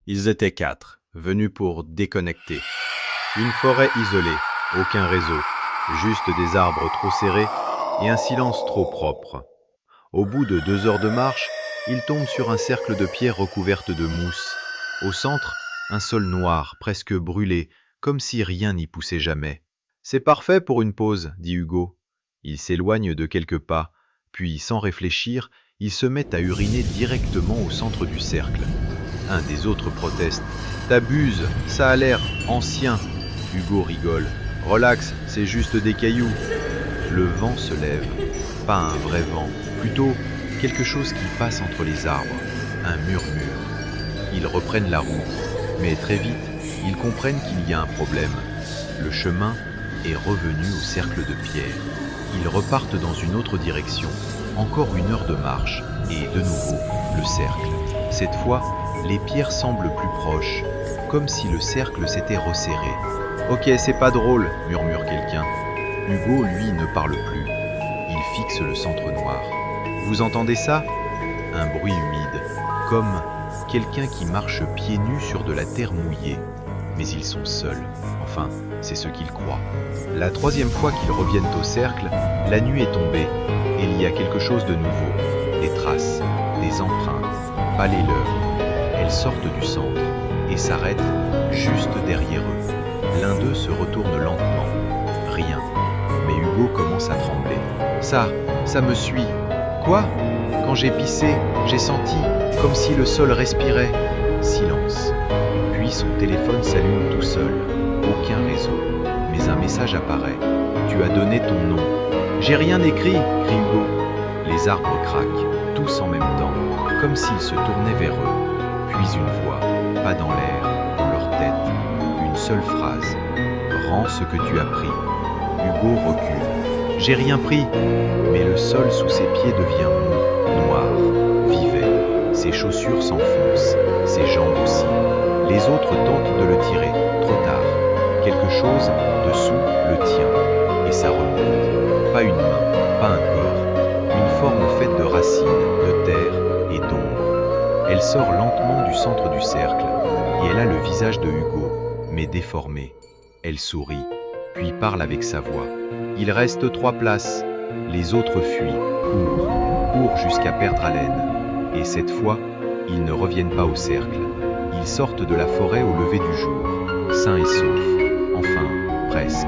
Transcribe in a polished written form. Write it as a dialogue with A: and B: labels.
A: Ils étaient 4, venus pour déconnecter. Une forêt isolée, aucun réseau, juste des arbres trop serrés et un silence trop propre. Au bout de 2 heures de marche, ils tombent sur un cercle de pierres recouvertes de mousse. Au centre, un sol noir, presque brûlé, comme si rien n'y poussait jamais. « C'est parfait pour une pause, » dit Hugo. Il s'éloigne de quelques pas, puis, sans réfléchir, il se met à uriner directement au centre du cercle. Un des autres proteste. « T'abuses, ça a l'air ancien. » Hugo rigole. « Relax, c'est juste des cailloux. » Le vent se lève. Pas un vrai vent, plutôt quelque chose qui passe entre les arbres. Un murmure. Ils reprennent la route, mais très vite, ils comprennent qu'il y a un problème. Le chemin est revenu au cercle de pierre. Ils repartent dans une autre direction. Encore 1 heure de marche, et de nouveau, le cercle. Cette fois, les pierres semblent plus proches, comme si le cercle s'était resserré. « Ok, c'est pas drôle, » murmure quelqu'un. Hugo, lui, ne parle plus. Il fixe le centre noir. « Vous entendez ça ?» Un bruit humide, comme quelqu'un qui marche pieds nus sur de la terre mouillée. Mais ils sont seuls. Enfin, c'est ce qu'ils croient. La 3e fois qu'ils reviennent au cercle, la nuit est tombée, et il y a quelque chose de nouveau. Des traces, des empreintes, pas les leurs. Elles sortent du centre, et s'arrêtent juste derrière eux. L'un d'eux se retourne lentement. Rien. Mais Hugo commence à trembler. Ça me suit. Quoi ? Quand j'ai pissé, j'ai senti comme si le sol respirait. Silence. Puis son téléphone s'allume tout seul. Aucun réseau. Mais un message apparaît. Tu as donné ton nom. J'ai rien écrit, crie Hugo. Les arbres craquent, tous en même temps, comme s'ils se tournaient vers eux. Puis une voix, pas dans l'air, dans leur tête. Une seule phrase. Rends ce que tu as pris. Hugo recule. J'ai rien pris. Mais le sol sous ses pieds devient mou, noir, vivait. Ses chaussures s'enfoncent, ses jambes aussi. Les autres tentent de le tirer, trop tard. Quelque chose, dessous, le tient. Et ça remonte. Pas une main, pas un corps. Une forme faite de racines, de terre et d'ombre. Elle sort lentement du centre du cercle, et elle a le visage de Hugo, mais déformé. Elle sourit, puis parle avec sa voix. Il reste 3 places. Les autres fuient, courent jusqu'à perdre haleine. Et cette fois, ils ne reviennent pas au cercle. Ils sortent de la forêt au lever du jour, sains et saufs. Enfin, presque.